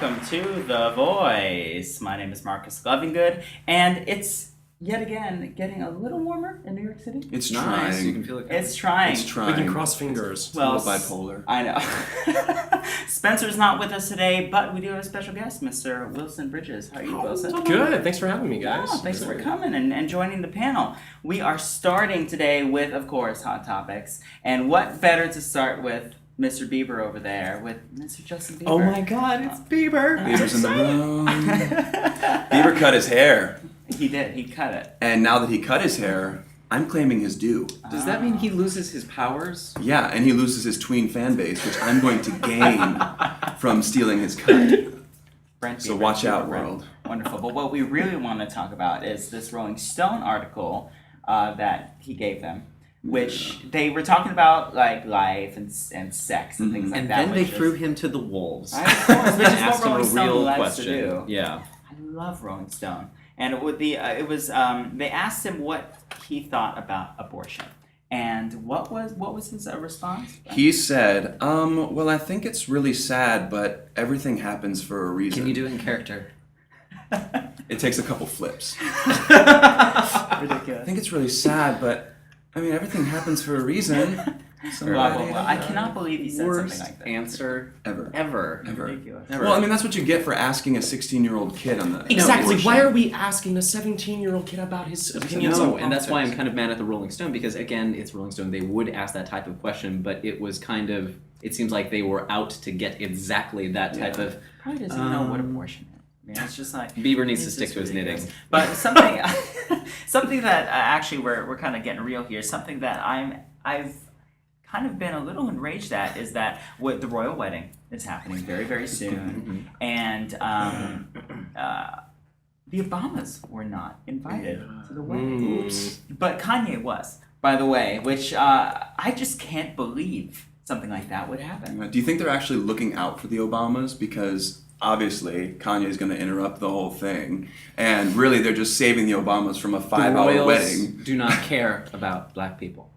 welcome to The Voice. My name is Marcus Lovingood, and it's yet again getting a little warmer in New York City. It's nice. trying. You can feel it. It's trying. It's trying. We can cross fingers. Well, it's a little bipolar. I know. Spencer's not with us today, but we do have a special guest, Mr. Wilson Bridges. How are you, Wilson? Good. Thanks for having me, guys. Oh, thanks for coming and joining the panel. We are starting today with, of course, Hot Topics. And what better to start with Mr. Bieber over there, with Mr. Justin Bieber. Oh my God, it's Bieber. Bieber's in the room. Bieber cut his hair. He did. He cut it. And now that he cut his hair, I'm claiming his due. Does that mean he loses his powers? Yeah, and he loses his tween fan base, which I'm going to gain from stealing his cut. Brent So Bieber, watch out, Brent. world. Wonderful. But what we really want to talk about is this Rolling Stone article that he gave them, which they were talking about like life and sex and things like And that. then they threw him to the wolves. Which is what Asked him a Rolling Stone real likes question. to do. Yeah. I love Rolling Stone, and they asked him what he thought about abortion, and what was his response? He said, well, I think it's really sad, but everything happens for a reason. Can you do it in character? It takes a couple flips. Ridiculous. I think it's really sad, but I mean, everything happens for a reason. Blah, blah, blah. I cannot believe he said Worst something like that. answer Ever. ever. Ridiculous. Well, I mean, that's what you get for asking a 16-year-old kid on the Exactly. abortion. Why are we asking a 17-year-old kid about his opinions No, on and that's why I'm politics? kind of mad at the Rolling Stone, because again, it's Rolling Stone. They would ask that type of question, but it was kind of, it seems like they were out to get exactly that type of. Probably doesn't know what abortion is. I mean, it's just like Bieber needs to it's stick just to his knitting. ridiculous. But something that actually we're kind of getting real here. Something that I've kind of been a little enraged at is that with the royal wedding is happening very, very soon, and the Obamas were not invited to the wedding. Oops. But Kanye was, by the way, which I just can't believe something like that would happen. Do you think they're actually looking out for the Obamas? Because obviously Kanye is going to interrupt the whole thing, and really they're just saving the Obamas from a The 5-hour Royals wedding. do not care about black people.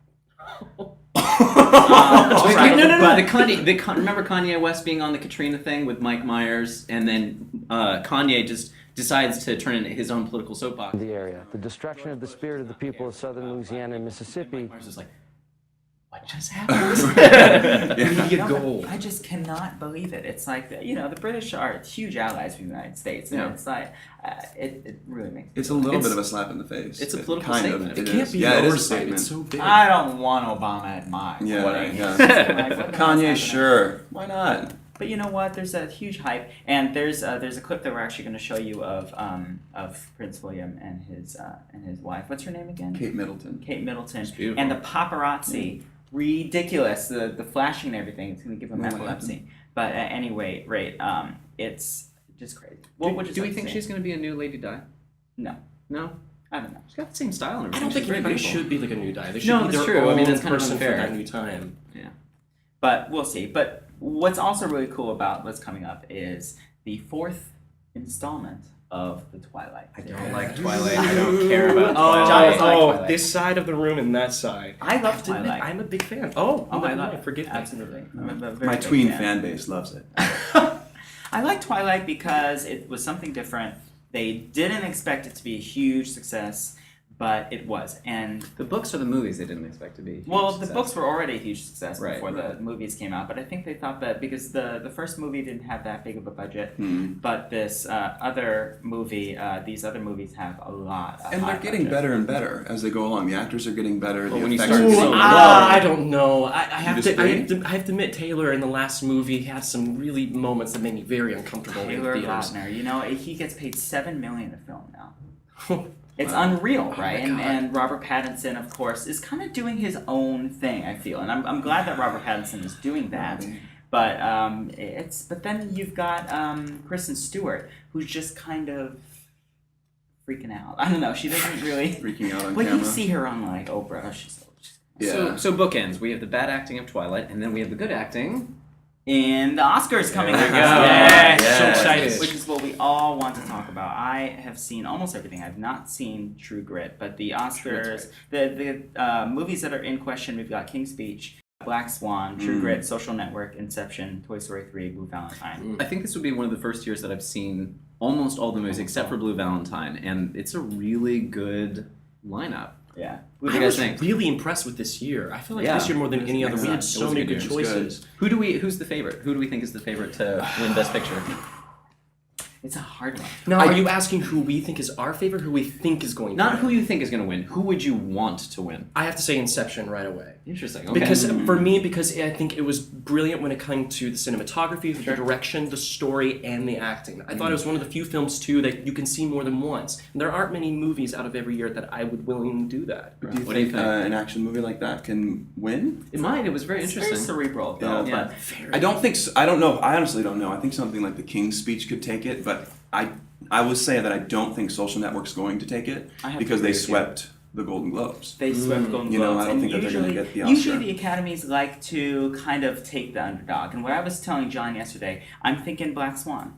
Right, No. Remember Kanye West being on the Katrina thing with Mike Myers, and then Kanye just decides to turn into his own political soapbox. The area, the destruction of the spirit of the people of southern Louisiana and Mississippi. Mike Myers is like, what just happened? Media gold. I just cannot believe it. It's like, the British are huge allies of the United States, and Yeah. it's like, it really makes It's a little It's- bit of a slap in the face. it's a It political kind statement. Of, It it can't is. be Yeah, it is a oversight. statement. It's so big. I don't want Obama at my Yeah, wedding. yeah. Like, what the hell's Kanye, happening? sure. Why not? But you know what? There's a huge hype, and there's a clip that we're actually going to show you of Prince William and his wife. What's her name again? Kate Middleton. Kate Middleton. beautiful. And the paparazzi, ridiculous. The flashing and everything. It's going to give him What epilepsy. But at any rate, it's just crazy. Do we think she's going to be a new Lady Di? No, No? I don't know. She's got the same style and I everything. don't think She's very anybody beautiful. should be like a new guy. They should No, be that's their true. I mean, own that's kind of person for unfair. that new time. But we'll see. But what's also really cool about what's coming up is the 4th installment of the Twilight. I don't like Twilight. I don't care about John Twilight. doesn't like Twilight. This side of the room and that side. I love To admit, Twilight. I'm a big fan. Oh, I love it. Forgive me. Absolutely. I'm a very My big tween fan base loves it. I like Twilight because it was something different. They didn't expect it to be a huge success, but it was. And The books or the movies they didn't expect to be. huge well, the success. books were already a huge success Right, before the movies came out, but I think they thought that because the first movie didn't have that big of a budget, but this other movie, these other movies have a lot. And they're getting better and better as they go along. The actors are getting better. Well, the when you effects start are so getting low- better. I don't know. I have to. disagree? I have to admit, Taylor in the last movie had some really moments that made me very uncomfortable Taylor in theaters. Lautner, he gets paid $7 million a film now. It's unreal, right? my God. And Robert Pattinson, of course, is kind of doing his own thing, I feel. And I'm glad that Robert Pattinson is doing that. But but then you've got Kristen Stewart, who's just kind of freaking out. I don't know. She doesn't really. Freaking out on Well, camera. you see her on like Oprah. She's Yeah. So bookends. We have the bad acting of Twilight, and then we have the good acting. in the Oscars coming There up. we go. Yes. Yeah. So excited. Which is what we all want to talk about. I have seen almost everything. I've not seen True Grit, but the Oscars, the movies that are in question, we've got King's Speech, Black Swan, True Grit, Social Network, Inception, Toy Story 3, Blue Valentine. I think this would be one of the first years that I've seen almost all the movies except for Blue Valentine, and it's a really good lineup. Yeah. What do I you guys was think? really impressed with this year. I feel like Yeah. this year more than any other, we had It so was a many good good year. It was choices. Who's the favorite? Who do we think is the favorite to win Best Picture? It's a hard one. Now, are you asking who we think is our favorite, who we think is going to Not win? who you think is going to win. Who would you want to win? I have to say Inception right away. Interesting. Okay. Because because I think it was brilliant when it came to the cinematography, the direction, the story, and the acting. I thought it was one of the few films too that you can see more than once. And there aren't many movies out of every year that I would willingly do that. Do you What do you think think? an action movie like that can win? It might. It was very It's very interesting. cerebral, though. Yeah. But I don't think. I don't know. I honestly don't know. I think something like The King's Speech could take it, but I would say that I don't think Social Network's going to take it I have to because agree they with you. swept the Golden Globes. they swept Golden You know, Globes. I don't and think that they're gonna usually- get the Oscar. Usually the academies like to kind of take the underdog. And what I was telling John yesterday, I'm thinking Black Swan.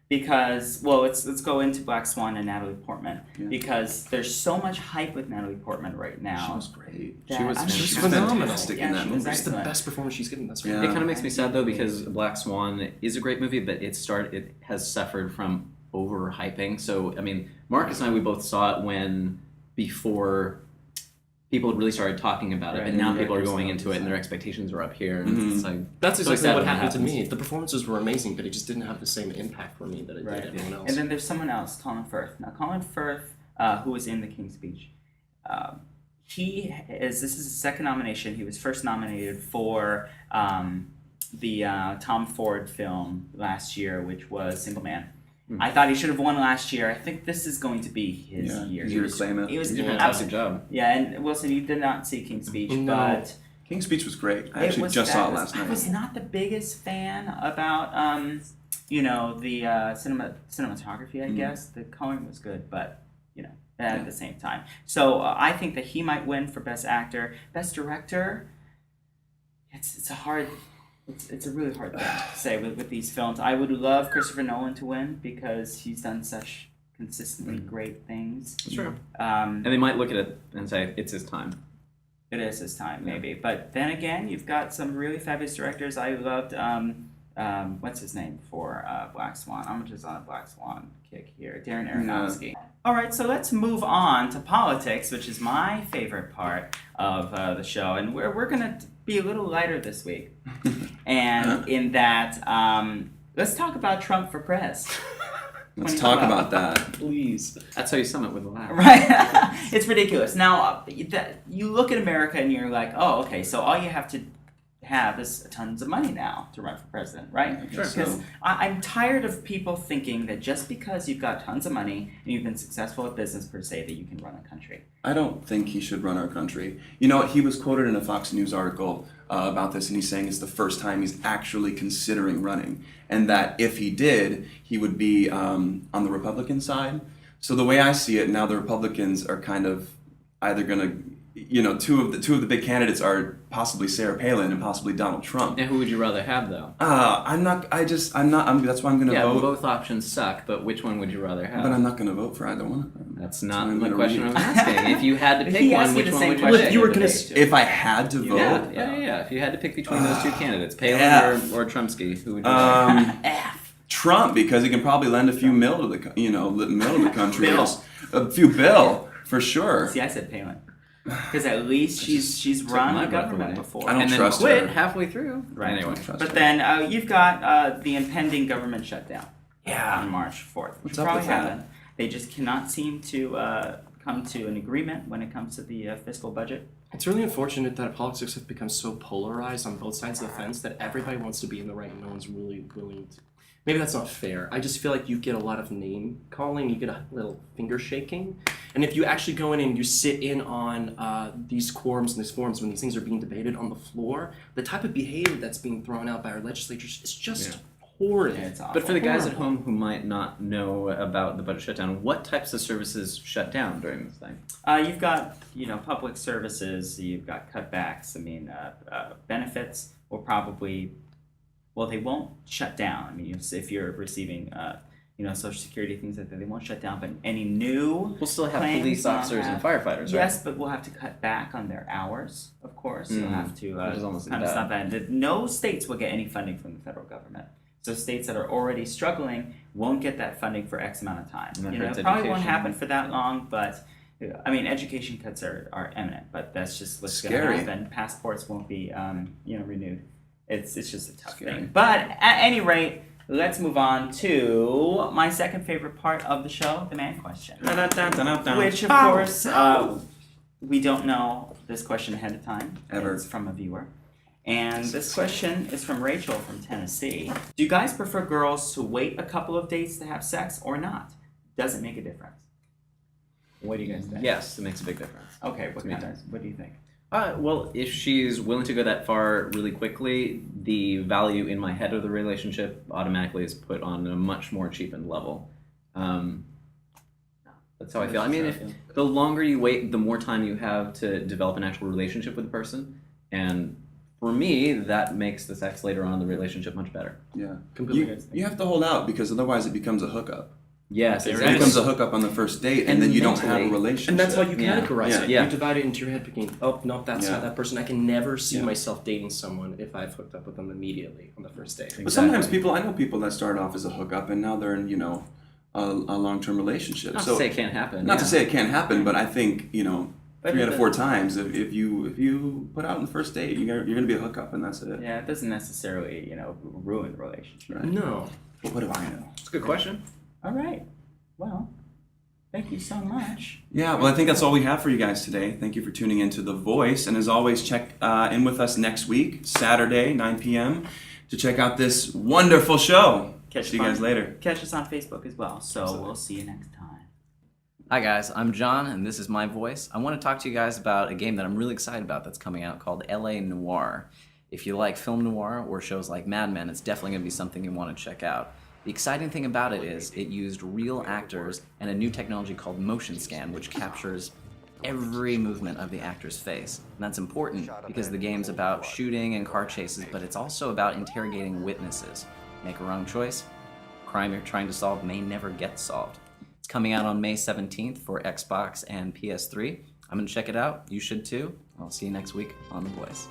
Because, well, let's go into Black Swan and Natalie Portman. Yeah. Because there's so much hype with Natalie Portman right now. She was great. that- She was- I mean, she was phenomenal. fantastic Yeah, in that she was movie. It's the excellent. best performance she's given thus far. Yeah. It kind of makes me sad though because Black Swan is a great movie, but it has suffered from overhyping. So I mean, Marcus and I, we both saw it before people had really started talking about it, Right, and now and people are directors going know into it, and their expectations are up here. And Mhm. it's like That's so exactly sad what when that happened to happens. me. The performances were amazing, but it just didn't have the same impact for me that it Right. did everyone else. And then there's someone else, Colin Firth. Now, Colin Firth, who was in The King's Speech, this is his second nomination. He was first nominated for the Tom Ford film last year, which was Single Man. I thought he should have won last year. I think this is going to be his Yeah, year. he's gonna claim it. He was He did a fantastic job. Yeah, and Wilson, you did not see King's Speech, No. but King's Speech was great. I it actually was just saw it fabulous. last night. I was not the biggest fan about the cinematography. I guess the coloring was good, but at the same time. So I think that he might win for Best Actor, Best Director. It's a really hard thing to say with these films. I would love Christopher Nolan to win because he's done such consistently great things. Sure. Um, And they might look at it and say it's his time. It is his time, maybe. But then again, you've got some really fabulous directors. I loved, what's his name for Black Swan? I'm just on a Black Swan kick here. Darren Aronofsky. All right, so let's move on to politics, which is my favorite part of the show. And we're going to be a little lighter this week. And in that, let's talk about Trump for press. Let's talk about that. Please. That's how you sum it with a laugh. Right? It's ridiculous. Now, you look at America and you're like, oh, okay, so all you have to have is tons of money now to run for president, right? Sure. Because I'm tired of people thinking that just because you've got tons of money and you've been successful at business per se, that you can run a country. I don't think he should run our country. You know, he was quoted in a Fox News article about this, and he's saying it's the first time he's actually considering running, and that if he did, he would be on the Republican side. So the way I see it now, the Republicans are kind of either going to, two of the big candidates are possibly Sarah Palin and possibly Donald Trump. And who would you rather have though? That's why I'm going to Yeah, vote. both options suck, but which one would you rather have? But I'm not going to vote for either one of them. That's why not I'm the gonna question read. I'm asking. If you had to pick He asked one, me which the one same would you question. rather You were have? gonna If I had to vote, Yeah. If you had to pick between those two candidates, Palin Yeah. or Trumpsky, who would you rather? Trump, because he can probably lend a few mil to the country. Bill. A few bill for sure. See, I said Palin. Because at least she's my run a breath government away. before. I don't and then trust quit her. halfway through. Right. Anyway. Trust But her. then you've got the impending government shutdown on March 4th, which What's will up probably with that? happen. They just cannot seem to come to an agreement when it comes to the fiscal budget. It's really unfortunate that politics have become so polarized on both sides of the fence that everybody wants to be in the right and no one's really willing to. Maybe that's not fair. I just feel like you get a lot of name calling, you get a little finger shaking. And if you actually go in and you sit in on these quorums and these forums when these things are being debated on the floor, the type of behavior that's being thrown out by our legislatures is just horrid. Yeah, it's awful. But for the guys at home who might not know about the budget shutdown, what types of services shut down during this thing? You've got public services. You've got cutbacks. I mean, benefits will probably. Well, they won't shut down. I mean, if you're receiving Social security things like that. They won't shut down, but any new We'll still have claims police will officers and have- firefighters, right? Yes, but we'll have to cut back on their hours, of course. You'll have to Which is almost kind of bad. stop that. No states will get any funding from the federal government. So states that are already struggling won't get that funding for X amount of time. And that It hurts probably won't education. happen for that long, but education cuts are imminent. But that's just what's going to Scary. happen. Passports won't be renewed. It's just a tough Scary. thing. But at any rate, let's move on to my second favorite part of the show, the man question. Which, of course, we don't know this question ahead of time. Ever. It's from a viewer. And this question is from Rachel from Tennessee. Do you guys prefer girls to wait a couple of dates to have sex or not? Does it make a difference? What do you guys think? Yes, it makes a big difference. Okay, what Me do you think? Well, if she's willing to go that far really quickly, the value in my head of the relationship automatically is put on a much more cheapened level. That's how I feel. I mean, if the longer you wait, the more time you have to develop an actual relationship with the person. And for me, that makes the sex later on in the relationship much better. Yeah. Completely. You have to hold out because otherwise it becomes a hookup. Yes, It exactly. becomes a hookup on the first date, and And then you don't have a mentally- relationship. And that's how you Yeah. categorize Yeah. it. Yeah. You divide it into your head, thinking, "Oh no, that's Yeah. not that person." I can never see Yeah. myself dating someone if I've hooked up with them immediately on the first date. But sometimes I know people that start off as a hookup, and now they're in, a long-term relationship. Not So to say it can't happen. not to yeah. say it can't happen, but I think, But 3 out of it 4 times, if you put out on the first date, you're gonna be a hookup, and that's it. Yeah, it doesn't necessarily, ruin the relationship. Right. No. But what do I know? It's a good question. All right. Well, thank you so much. Yeah, well, I think that's all we have for you guys today. Thank you for tuning in to The Voice. And as always, check in with us next week, Saturday, 9 p.m., to check out this wonderful show. See you guys later. Catch us on Facebook as well. So we'll see you next time. Hi guys, I'm John and this is My Voice. I want to talk to you guys about a game that I'm really excited about that's coming out called LA Noire. If you like film noir or shows like Mad Men, it's definitely going to be something you want to check out. The exciting thing about it is it used real actors and a new technology called motion scan, which captures every movement of the actor's face. And that's important because the game's about shooting and car chases, but it's also about interrogating witnesses. Make a wrong choice, crime you're trying to solve may never get solved. It's coming out on May 17th for Xbox and PS3. I'm going to check it out. You should too. I'll see you next week on The Voice.